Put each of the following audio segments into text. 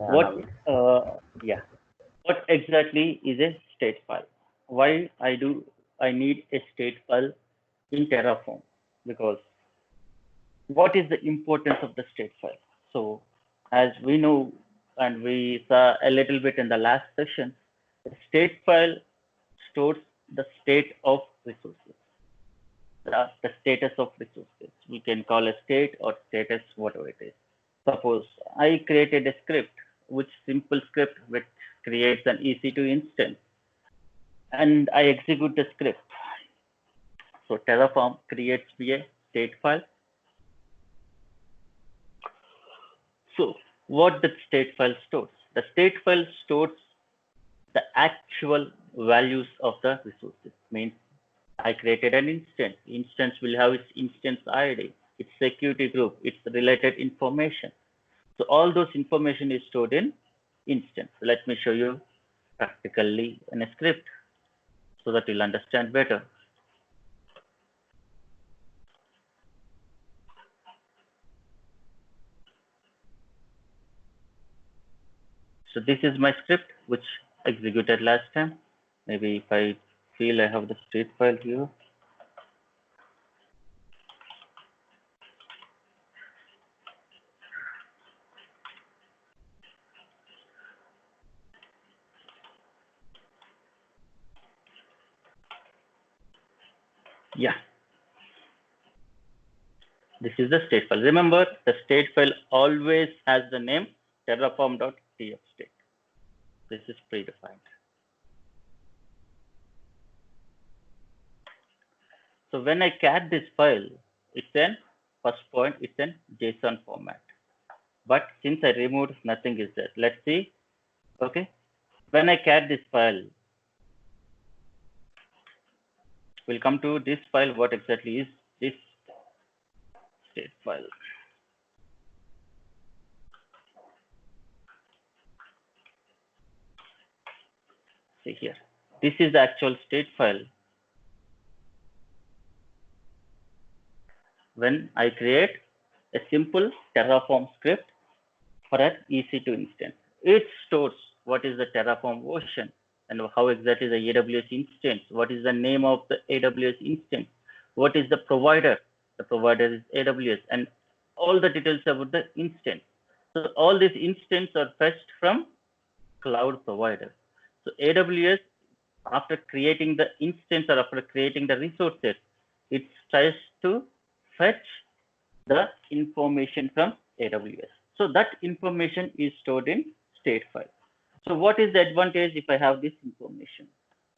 What, yeah, what exactly is a state file? Why I need a state file in Terraform? Because what is the importance of the state file? So, as we know, and we saw a little bit in the last session, the state file stores the state of resources, the status of resources. We can call a state or status, whatever it is. Suppose I created a script, which simple script which creates an EC2 instance, and I execute the script. So Terraform creates me a state file. So what the state file stores? The state file stores the actual values of the resources. Means I created an instance. Instance will have its instance ID, its security group, its related information. So all those information is stored in instance. Let me show you practically in a script so that you'll understand better. So this is my script which executed last time. Maybe if I feel I have the state file here. Yeah, this is the state file. Remember, the state file always has the name terraform.tfstate. This is predefined. So when I cat this file, it's an first point, it's in JSON format. But since I removed, nothing is there. Let's see. Okay. When I cat this file, we'll come to this file. What exactly is this state file? See here. This is the actual state file. When I create a simple Terraform script for an EC2 instance, it stores what is the Terraform version and how exactly the AWS instance, what is the name of the AWS instance, what is the provider, the provider is AWS, and all the details about the instance. So all these instances are fetched from cloud provider. So AWS, after creating the instance or after creating the resources, it tries to fetch the information from AWS. So that information is stored in state file. So what is the advantage if I have this information?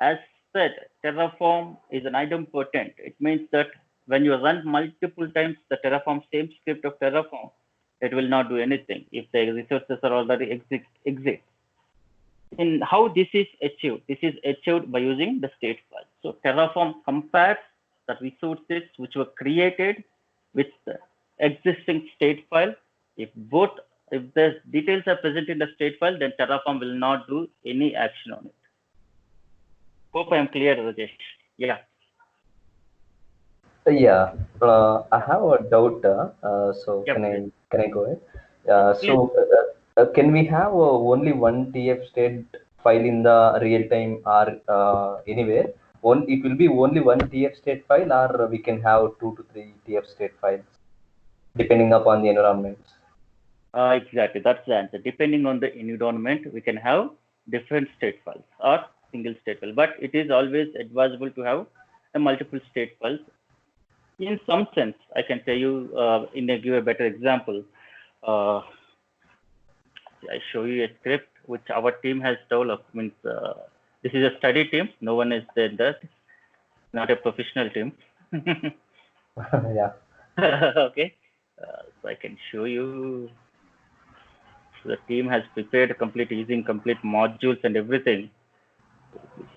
As said, Terraform is an idempotent. It means that when you run multiple times the Terraform, same script of Terraform, it will not do anything if the resources are already exist. In how this is achieved? This is achieved by using the state file. So Terraform compares the resources which were created with the existing state file. If the details are present in the state file, then Terraform will not do any action on it. Hope I am clear, Rajesh. Yeah. Yeah, I have a doubt. So Yeah, please. can I go ahead? Please. Can we have only one TF state file in the real time or anywhere? It will be only one TF state file, or we can have 2 to 3 TF state files depending upon the environment. Exactly. That's the answer. Depending on the environment, we can have different state files or single state file. But it is always advisable to have a multiple state files. In some sense, I can tell you, give a better example. Uh, I show you a script which our team has developed. Means this is a study team. No one is there. That not a professional team. Yeah. Okay. So I can show you. So the team has prepared complete using complete modules and everything.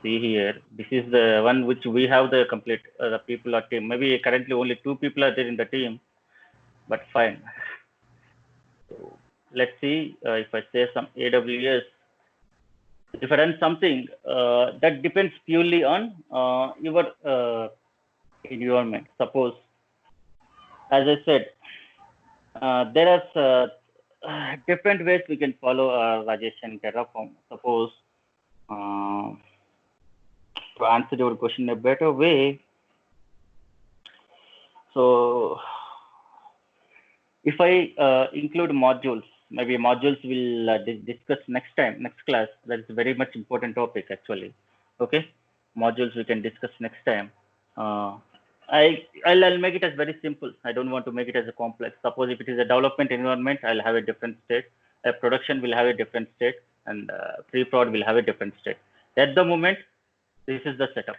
See here, this is the one which we have the complete the people or team. Maybe currently only 2 people are there in the team, but fine. So let's see if I say some AWS. If I run something that depends purely on your environment. Suppose, as I said, there are different ways we can follow Rajesh and Terraform. Suppose to answer your question in a better way, so if I include modules, maybe modules will discuss next time, next class. That is a very much important topic actually. Okay, modules we can discuss next time. I'll make it as very simple. I don't want to make it as a complex. Suppose if it is a development environment, I'll have a different state. A production will have a different state, and pre-prod will have a different state. At the moment, this is the setup.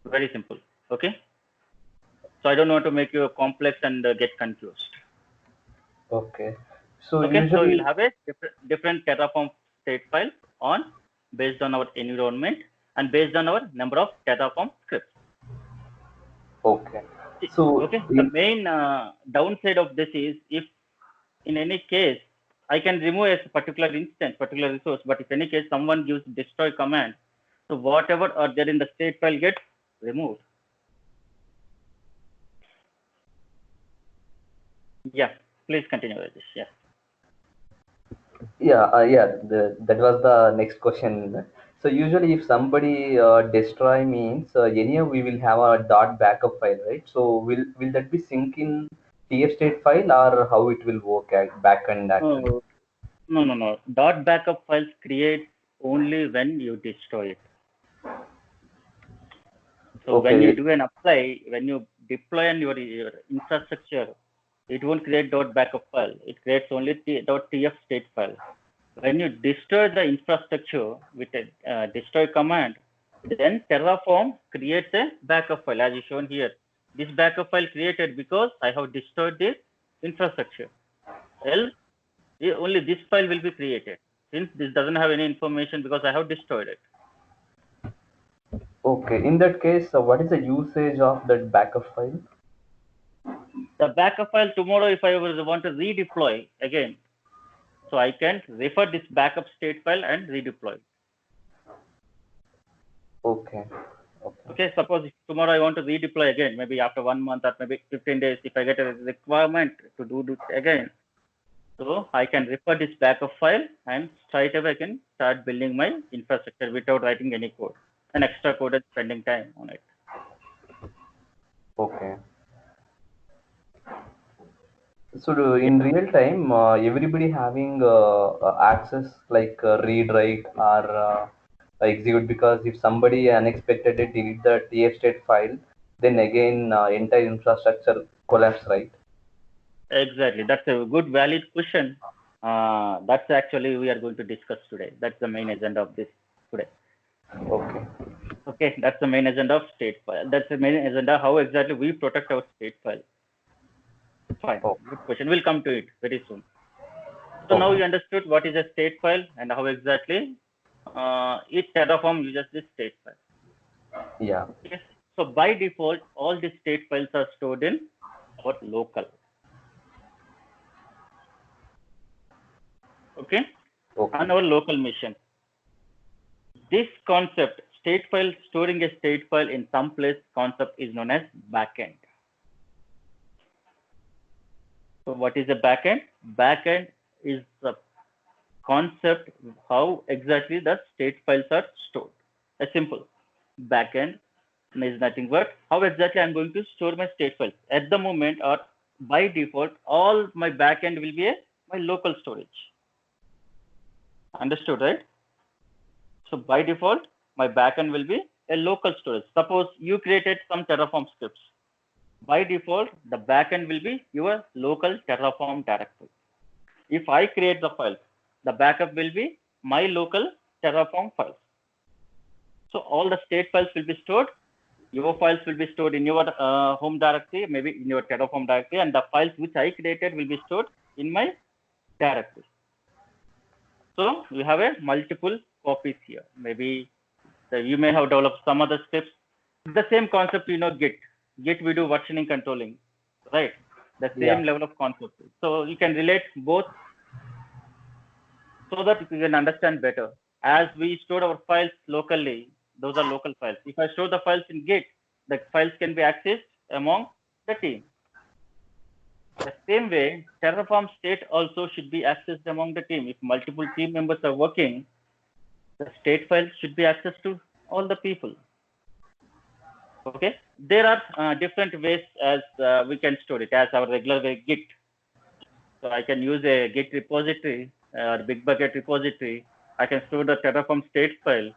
Very simple. Okay. So I don't want to make you complex and get confused. Okay. So Okay. So usually, we'll have a different Terraform state file on based on our environment and based on our number of Terraform scripts. okay. So Okay. The main downside of this is if in any case I can remove a particular instance, particular resource, but if any case someone gives destroy command, so whatever are there in the state file gets removed. Yeah. Please continue with this. Yeah. that was the next question. So usually, if somebody destroy means anyhow we will have a dot backup file, right? So will that be sync in TF state file or how it will work at backend actually? No. Dot backup files create only when you destroy it. So when you Okay, do an apply, when you deploy on your infrastructure, it won't create dot backup file. It creates only dot tf state file. When you destroy the infrastructure with a destroy command, then Terraform creates a backup file as is shown here. This backup file created because I have destroyed this infrastructure. Else, only this file will be created. Since this doesn't have any information because I have destroyed it. okay. In that case, what is the usage of that backup file? The backup file tomorrow, if I want to redeploy again, so I can refer this backup state file and redeploy. Okay, okay, Okay, suppose if tomorrow I want to redeploy again, maybe after 1 month or maybe 15 days, if I get a requirement to do this again, so I can refer this backup file and straight away I can start building my infrastructure without writing any code. An extra code and spending time on it. okay. So in real time, everybody having access like read, write, or execute because if somebody unexpectedly delete the TF state file, then again entire infrastructure collapse, right? Exactly. That's a good, valid question. That's actually we are going to discuss today. That's the main agenda of this today. Okay. Okay, that's the main agenda of state file. That's the main agenda, how exactly we protect our state file. Fine, Oh, good question. We'll come to it very soon. So now you okay. understood what is a state file and how exactly each Terraform uses this state file. Yeah. Okay. So by default, all the state files are stored in our local. Okay, Okay. on our local machine. This concept, state file, storing a state file in some place concept is known as backend. So what is a backend? Backend is the concept how exactly the state files are stored. A simple backend is nothing but how exactly I'm going to store my state files. At the moment or by default, all my backend will be my local storage. Understood, right? So by default, my backend will be a local storage. Suppose you created some Terraform scripts. By default, the backend will be your local Terraform directory. If I create the files, the backup will be my local Terraform files. So all the state files will be stored. Your files will be stored in your home directory, maybe in your Terraform directory, and the files which I created will be stored in my directory. So we have a multiple copies here. Maybe you may have developed some other scripts. The same concept, Git. Git we do versioning controlling, right? The Yeah. same level of concept. So you can relate both so that you can understand better. As we store our files locally, those are local files. If I store the files in Git, the files can be accessed among the team. The same way, Terraform state also should be accessed among the team. If multiple team members are working, the state file should be accessed to all the people. Okay, there are different ways as we can store it as our regular way Git. So I can use a Git repository or Bitbucket repository. I can store the Terraform state file.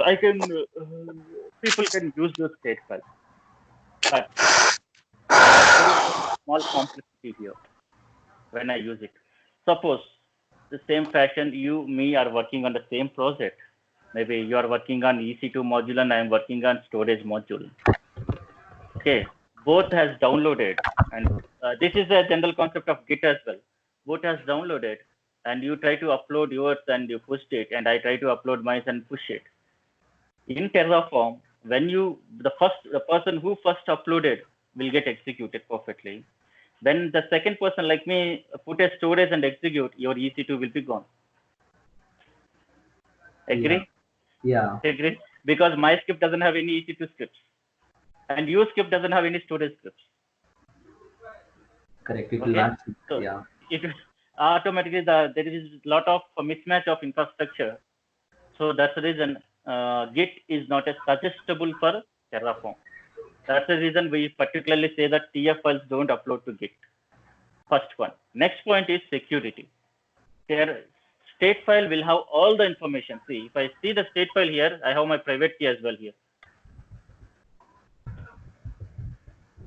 I can people can use those state files, but there is a small complexity here when I use it. Suppose the same fashion you me are working on the same project. Maybe you are working on EC2 module and I am working on storage module. Okay, both has downloaded, and this is a general concept of Git as well. Both has downloaded, and you try to upload yours and you pushed it, and I try to upload mine and push it. In Terraform, when the person who first uploaded will get executed perfectly. When the second person like me put a storage and execute, your EC2 will be gone. Agree? Yeah. Agree? Because my script doesn't have any EC2 scripts, and your script doesn't have any storage scripts. Correct. It will not. So yeah. it automatically there is a lot of mismatch of infrastructure. So that's the reason Git is not as suggestible for Terraform. That's the reason we particularly say that TF files don't upload to Git. First one. Next point is security. Their state file will have all the information. See, if I see the state file here, I have my private key as well here.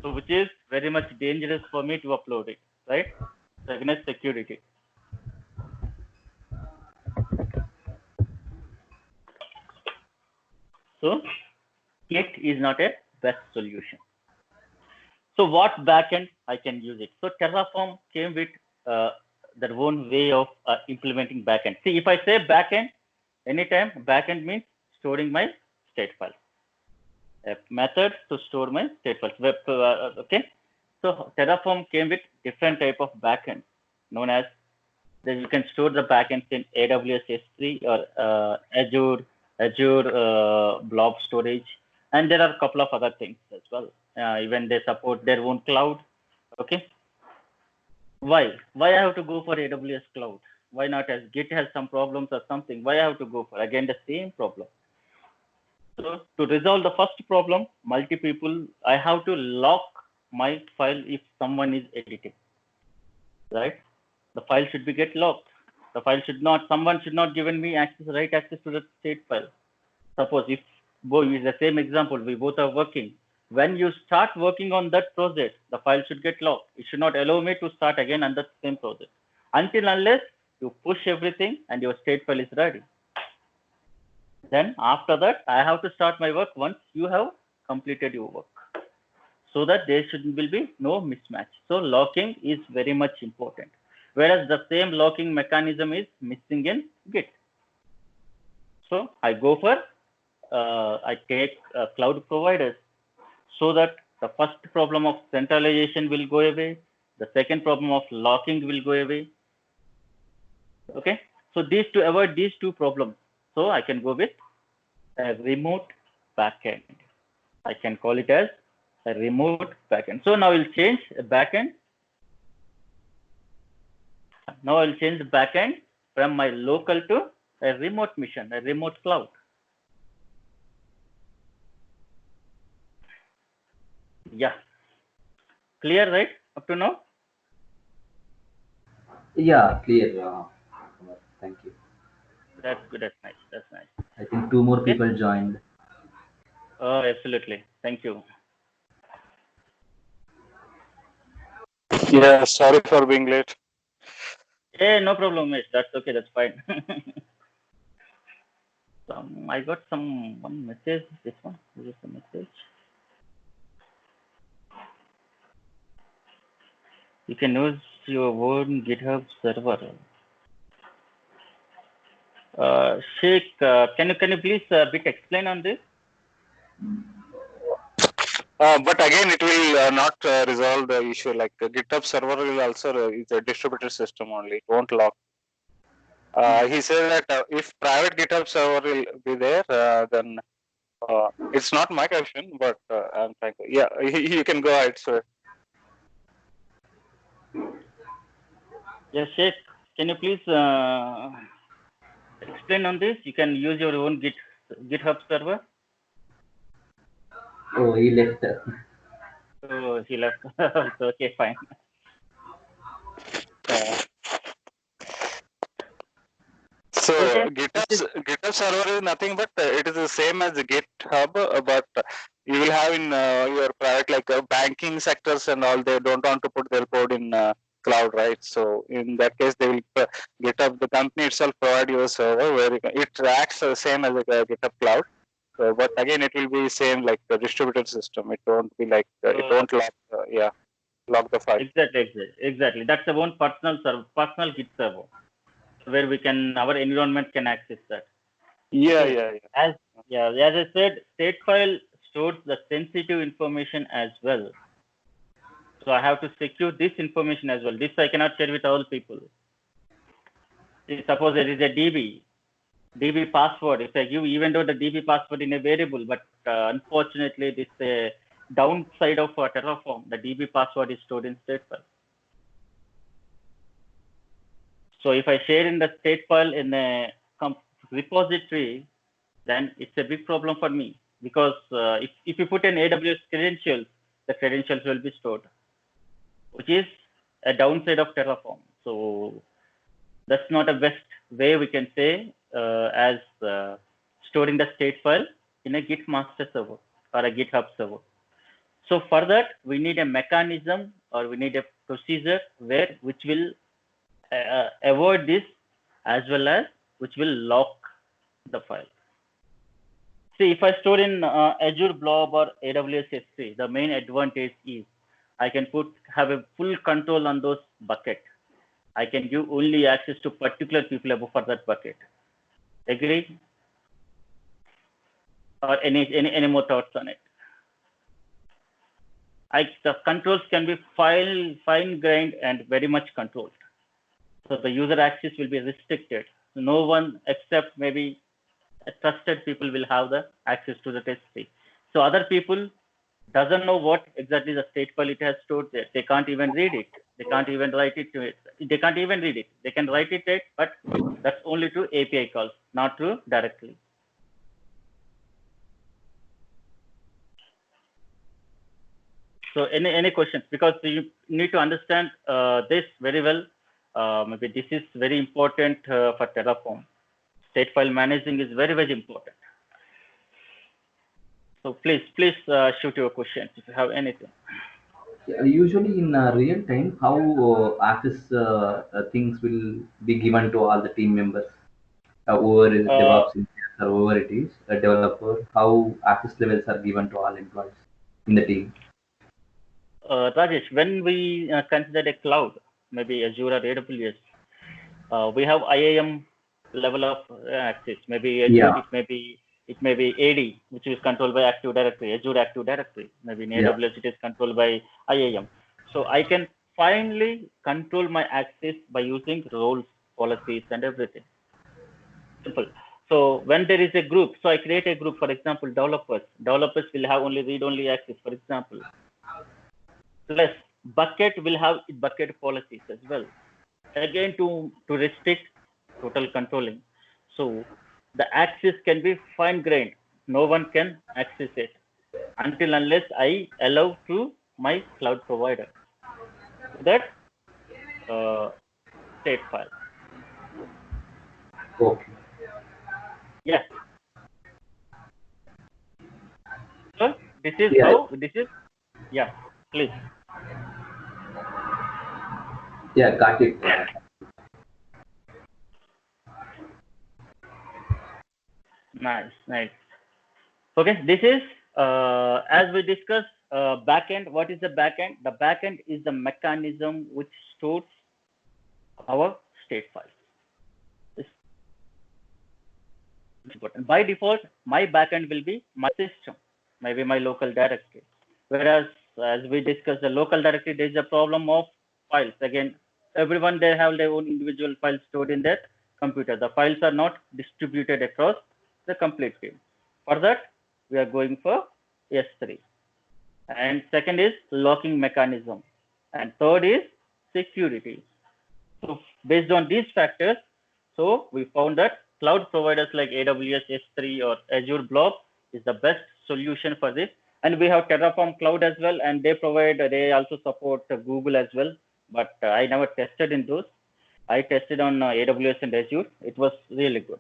So which is very much dangerous for me to upload it, right? So against security. So Git is not a best solution. So what backend I can use it? So Terraform came with their own way of implementing backend. See, if I say backend, anytime backend means storing my state file. A method to store my state files. Okay. So Terraform came with different type of backend known as that you can store the backends in AWS S3 or Azure Blob Storage, and there are a couple of other things as well. Even they support their own cloud. Okay. Why I have to go for AWS cloud? Why not as Git has some problems or something? Why I have to go for again the same problem? So to resolve the first problem, multi-people, I have to lock my file if someone is editing, right? The file should be get locked. The file should not, someone should not given me right access to the state file. Suppose if both is the same example, we both are working. When you start working on that project, the file should get locked. It should not allow me to start again on that same project until unless you push everything and your state file is ready. Then after that, I have to start my work once you have completed your work, so that there will be no mismatch. So locking is very much important. Whereas the same locking mechanism is missing in Git. So I go for, I take cloud providers so that the first problem of centralization will go away. The second problem of locking will go away. Okay. So to avoid these two problems, so I can go with a remote backend. I can call it as a remote backend. So now we'll change a backend. Now I'll change the backend from my local to a remote mission, a remote cloud. Yeah. Clear, right? Up to now? Yeah, clear. Thank you. That's good. That's nice. That's nice. I think two more people joined. Oh, absolutely. Thank you. Yeah, sorry for being late. Hey, no problem, mate. That's okay. That's fine. I got one message. This one. This is the message. You can use your own GitHub server. Sheikh, can you please bit explain on this? But again, it will not resolve the issue. Like GitHub server will also is a distributed system only. It won't lock. He said that if private GitHub server will be there, then it's not my question, but I'm trying to. Yeah, you can go ahead, sir. Yes, Sheikh, can you please explain on this? You can use your own GitHub server. Oh, he left. So he left. So, okay, fine. So Okay. GitHub server is nothing but it is the same as the GitHub, but you will have in your private like banking sectors and all. They don't want to put their code in cloud, right? So in that case, they will GitHub. The company itself provide you a server where it acts the same as a GitHub cloud. So, but again, it will be same like the distributed system. It won't be like it won't lock. Lock the file. Exactly. That's our own personal Git server, where our environment can access that. Yeah. As I said, state file stores the sensitive information as well. So I have to secure this information as well. This I cannot share with all people. Suppose there is a DB password. If I give, even though the DB password in a variable, but unfortunately, this downside of Terraform, the DB password is stored in state file. So if I share in the state file in a repository, then it's a big problem for me, because if you put an AWS credentials, the credentials will be stored, which is a downside of Terraform. So that's not a best way we can say as storing the state file in a Git master server or a GitHub server. So for that, we need a mechanism, or we need a procedure which will avoid this, as well as which will lock the file. See, if I store in Azure Blob or AWS S3, the main advantage is I can have a full control on those buckets. I can give only access to particular people for that bucket. Agree? Or any more thoughts on it? The controls can be fine-grained and very much controlled. So the user access will be restricted. No one except maybe trusted people will have the access to the test tree. So other people doesn't know what exactly the state file it has stored there. They can't even read it. They can't even write it to it. They can't even read it. They can write it, but that's only through API calls, not through directly. So any questions? Because you need to understand this very well. Maybe this is very important for Terraform. State file managing is very, very important. So please shoot your questions if you have anything. Usually in real time, how access things will be given to all the team members, whoever is DevOps engineer or whoever it is, a developer, how access levels are given to all employees in the team. Rajesh, when we consider a cloud, maybe Azure or AWS, we have IAM level of access. Maybe Azure, it may be AD, which is controlled by Active Directory, Azure Active Directory. Maybe in AWS it is controlled by IAM. So I can finally control my access by using roles, policies, and everything. Simple. So when there is a group, so I create a group, for example, developers. Developers will have only read-only access, for example. Plus, bucket will have bucket policies as well. Again, to restrict total controlling. So the access can be fine-grained. No one can access it unless I allow to my cloud provider. That state file. Okay. Yeah. So this is how this is. Yeah. Please. Yeah, got it. Nice. Okay, this is as we discussed backend. What is the backend? The backend is the mechanism which stores our state files. By default, my backend will be my system, maybe my local directory. Whereas, as we discussed, the local directory, there is a problem of files. Again, everyone, they have their own individual files stored in that computer. The files are not distributed across the complete field. For that, we are going for S3. And second is locking mechanism. And third is security. So based on these factors, so we found that cloud providers like AWS S3 or Azure Blob is the best solution for this. And we have Terraform Cloud as well, and they also support Google as well. But I never tested in those. I tested on AWS and Azure. It was really good.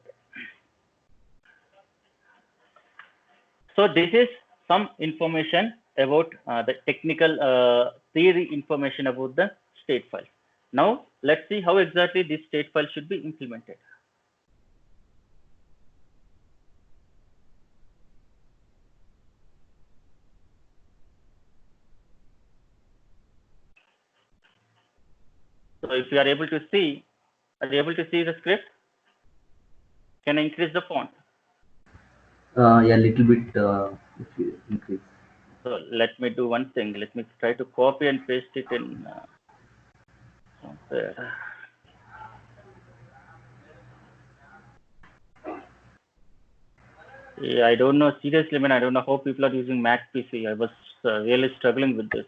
So this is some information about the technical theory information about the state file. Now let's see how exactly this state file should be implemented. So if you are able to see, the script? Can I increase the font? Yeah, little bit if you increase. So let me do one thing. Let me try to copy and paste it in somewhere. Yeah, I don't know. Seriously, man, I don't know how people are using Mac PC. I was really struggling with this.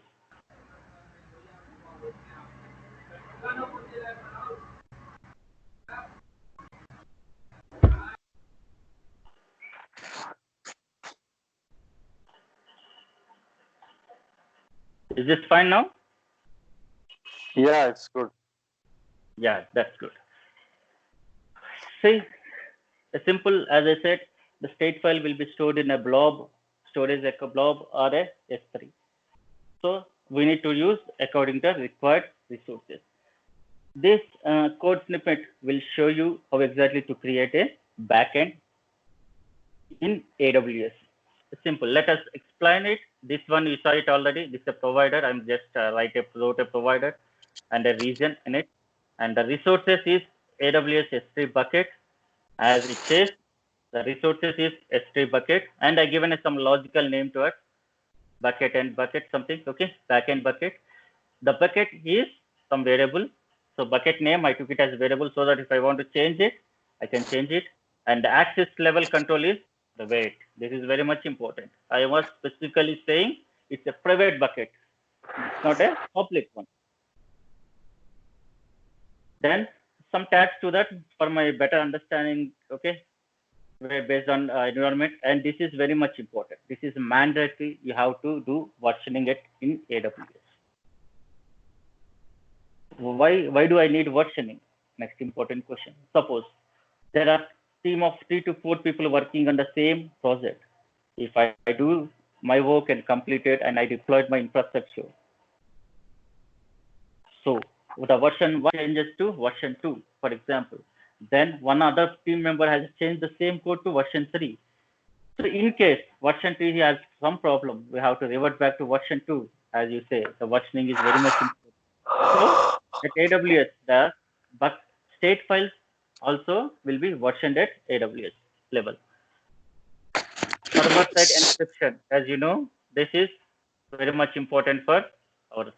Is this fine now? Yeah, it's good. Yeah, that's good. See, a simple, as I said, the state file will be stored in a blob, storage like a blob or a S3. So we need to use according to required resources. This code snippet will show you how exactly to create a backend in AWS. Simple. Let us explain it. This one you saw it already. This is a provider. I'm just wrote a provider and a region in it. And the resources is AWS S3 bucket. As it says, the resources is S3 bucket. And I given some logical name to it. Bucket and bucket something. Okay. Backend bucket. The bucket is some variable. So bucket name, I took it as variable so that if I want to change it, I can change it. And the access level control is the weight. This is very much important. I was specifically saying it's a private bucket. It's not a public one. Then some tags to that for my better understanding, okay, based on environment. And this is very much important. This is mandatory. You have to do versioning it in AWS. Why do I need versioning? Next important question. Suppose there are team of 3 to 4 people working on the same project. If I do my work and complete it and I deployed my infrastructure, so the version 1 changes to version 2, for example, then one other team member has changed the same code to version 3. So in case version 3 has some problem, we have to revert back to version 2. As you say, the versioning is very much important. So at AWS, the state files also will be versioned at AWS level. Server-side encryption, as you know, this is very much important for our